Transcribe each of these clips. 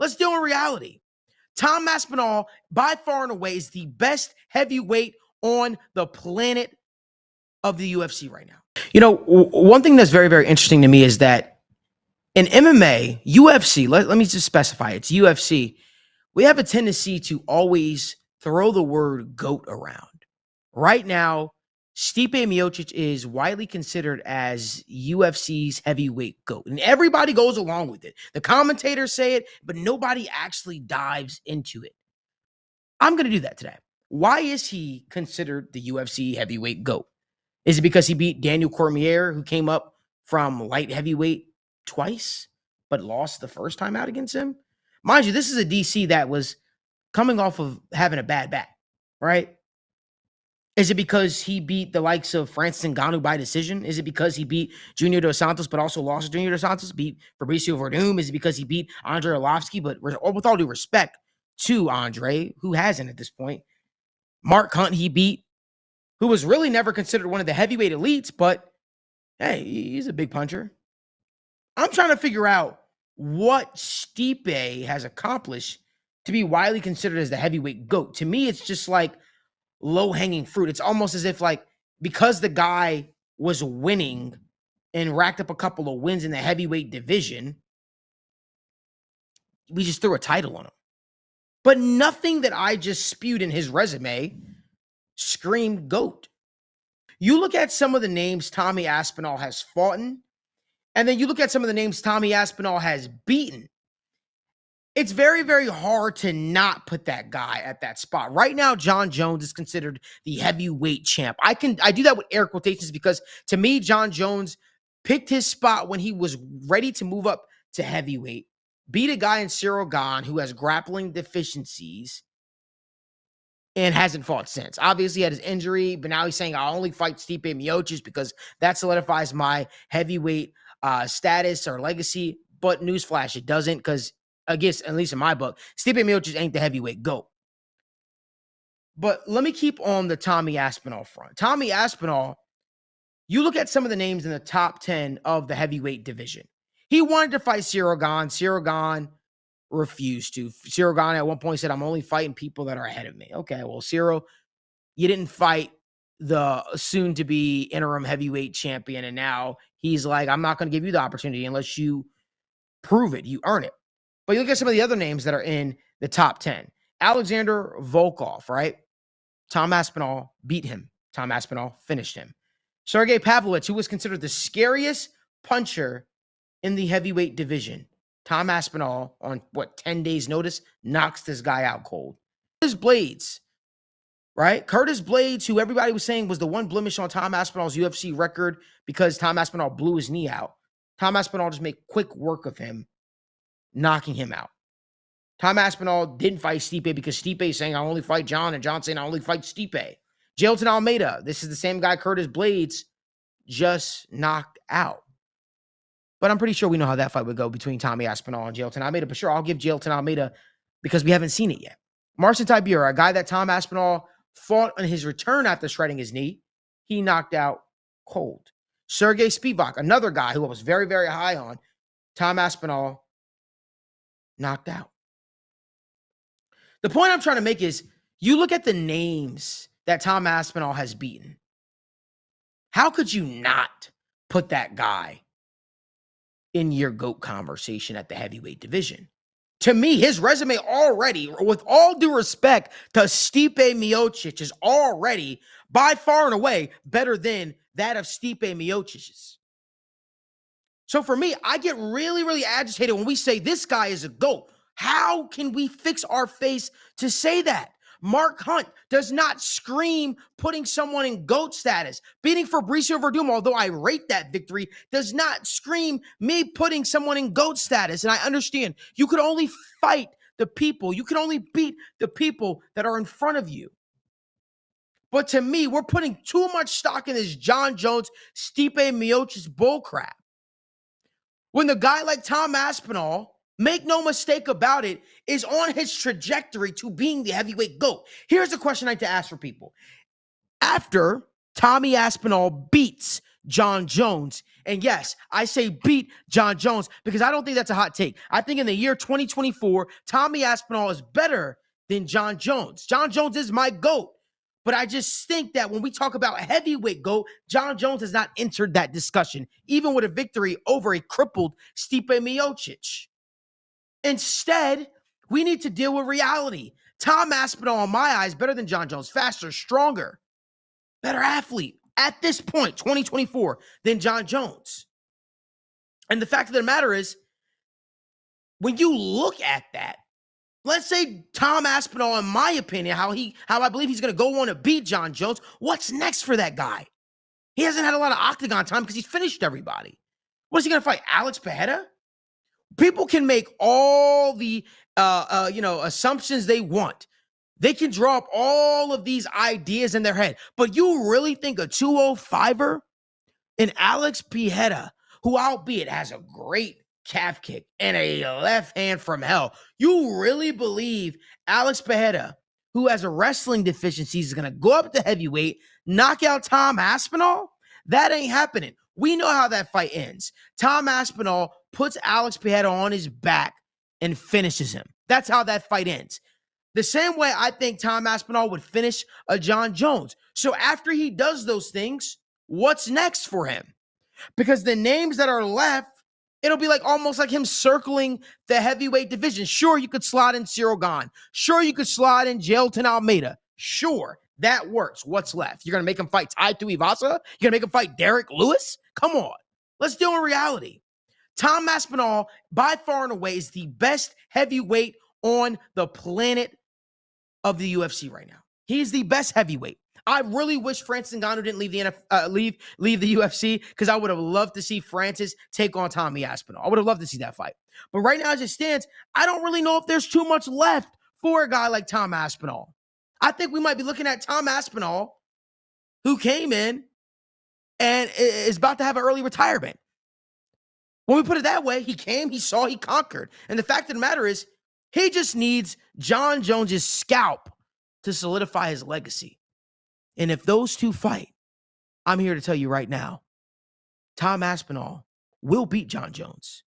Let's deal in reality. Tom Aspinall, by far and away, is the best heavyweight on the planet of the UFC right now. One thing that's very, very interesting to me is that in MMA, UFC, let me just specify, it's UFC, we have a tendency to always throw the word GOAT around. Right now, Stipe Miocic is widely considered as UFC's heavyweight GOAT, and everybody goes along with it. The commentators say it, but nobody actually dives into it. I'm going to do that today. Why is he considered the UFC heavyweight GOAT? Is it because he beat Daniel Cormier, who came up from light heavyweight twice, but lost the first time out against him? Mind you, this is a DC that was coming off of having a bad back, right? Is it because he beat the likes of Francis Ngannou by decision? Is it because he beat Junior Dos Santos, but also lost to Junior Dos Santos, beat Fabricio Verdum? Is it because he beat Andre Arlovsky? But with all due respect to Andre, who hasn't at this point, Mark Hunt he beat, who was really never considered one of the heavyweight elites, but hey, he's a big puncher. I'm trying to figure out what Stipe has accomplished to be widely considered as the heavyweight GOAT. To me, it's just like low-hanging fruit. It's almost as if, like, because the guy was winning and racked up a couple of wins in the heavyweight division, we just threw a title on him. But nothing that I just spewed in his resume screamed GOAT. You look at some of the names Tommy Aspinall has fought in, and then you look at some of the names Tommy Aspinall has beaten. It's very, very hard to not put that guy at that spot. Right now, John Jones is considered the heavyweight champ. I do that with air quotations because to me, John Jones picked his spot when he was ready to move up to heavyweight, beat a guy in Cyril Gane who has grappling deficiencies and hasn't fought since. Obviously, he had his injury, but now he's saying, I'll only fight Stipe Miocic because that solidifies my heavyweight status or legacy. But newsflash, it doesn't, because I guess, at least in my book, Stipe Miocic ain't the heavyweight GOAT. But let me keep on the Tommy Aspinall front. Tommy Aspinall, you look at some of the names in the top 10 of the heavyweight division. He wanted to fight Cyril Gane. Cyril Gane refused to. Cyril Gane at one point said, I'm only fighting people that are ahead of me. Okay, well, Cyril, you didn't fight the soon-to-be interim heavyweight champion, and now he's like, I'm not going to give you the opportunity unless you prove it, you earn it. But you look at some of the other names that are in the top 10. Alexander Volkov, right? Tom Aspinall beat him. Tom Aspinall finished him. Sergey Pavlovich, who was considered the scariest puncher in the heavyweight division. Tom Aspinall, on 10 days notice, knocks this guy out cold. Curtis Blades, right? Curtis Blades, who everybody was saying was the one blemish on Tom Aspinall's UFC record because Tom Aspinall blew his knee out. Tom Aspinall just made quick work of him, knocking him out. Tom Aspinall didn't fight Stipe because Stipe is saying, I only fight John, and John saying, I only fight Stipe. Jailton Almeida, this is the same guy Curtis Blades just knocked out. But I'm pretty sure we know how that fight would go between Tommy Aspinall and Jailton Almeida. But sure, I'll give Jailton Almeida because we haven't seen it yet. Marcin Tybura, a guy that Tom Aspinall fought on his return after shredding his knee, he knocked out cold. Sergey Spivak, another guy who I was very, very high on, Tom Aspinall knocked out. The point I'm trying to make is you look at the names that Tom Aspinall has beaten. How could you not put that guy in your GOAT conversation at the heavyweight division? To me, his resume already, with all due respect to Stipe Miocic, is already by far and away better than that of Stipe Miocic's. So for me, I get really, really agitated when we say this guy is a GOAT. How can we fix our face to say that? Mark Hunt does not scream putting someone in GOAT status. Beating Fabricio Verdum, although I rate that victory, does not scream me putting someone in GOAT status. And I understand you could only fight the people. You can only beat the people that are in front of you. But to me, we're putting too much stock in this John Jones, Stipe Miocic bullcrap. When the guy like Tom Aspinall, make no mistake about it, is on his trajectory to being the heavyweight GOAT. Here's a question I like to ask for people. After Tommy Aspinall beats John Jones. And yes, I say beat John Jones because I don't think that's a hot take. I think in the year 2024, Tommy Aspinall is better than John Jones. John Jones is my GOAT. But I just think that when we talk about heavyweight GOAT, John Jones has not entered that discussion, even with a victory over a crippled Stipe Miocic. Instead, we need to deal with reality. Tom Aspinall, in my eyes, better than John Jones, faster, stronger, better athlete at this point, 2024, than John Jones. And the fact of the matter is, when you look at that, let's say Tom Aspinall, in my opinion, how I believe he's going to go on to beat John Jones, what's next for that guy? He hasn't had a lot of octagon time because he's finished everybody. What is he going to fight, Alex Pereira? People can make all the assumptions they want. They can draw up all of these ideas in their head. But you really think a 205er in Alex Pereira, who albeit has a great calf kick and a left hand from hell, you really believe Alex Pereira, who has a wrestling deficiency, is going to go up to heavyweight, knock out Tom Aspinall? That ain't happening. We know how that fight ends. Tom Aspinall puts Alex Pereira on his back and finishes him. That's how that fight ends. The same way I think Tom Aspinall would finish a John Jones. So after he does those things, what's next for him? Because the names that are left, it'll be like almost like him circling the heavyweight division. Sure, you could slide in Cyril Gane. Sure, you could slide in Jailton Almeida. Sure, that works. What's left? You're going to make him fight Tai Tuivasa? You're going to make him fight Derek Lewis? Come on. Let's deal in reality. Tom Aspinall, by far and away, is the best heavyweight on the planet of the UFC right now. He's the best heavyweight. I really wish Francis Ngannou didn't leave the UFC, because I would have loved to see Francis take on Tommy Aspinall. I would have loved to see that fight. But right now, as it stands, I don't really know if there's too much left for a guy like Tom Aspinall. I think we might be looking at Tom Aspinall, who came in and is about to have an early retirement. When we put it that way, he came, he saw, he conquered. And the fact of the matter is, he just needs John Jones's scalp to solidify his legacy. And if those two fight, I'm here to tell you right now, Tom Aspinall will beat John Jones.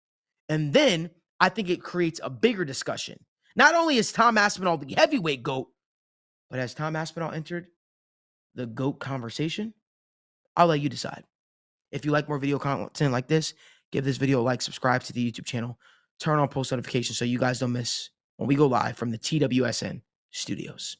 And then I think it creates a bigger discussion. Not only is Tom Aspinall the heavyweight GOAT, but has Tom Aspinall entered the GOAT conversation? I'll let you decide. If you like more video content like this, give this video a like, subscribe to the YouTube channel, turn on post notifications so you guys don't miss when we go live from the TWSN studios.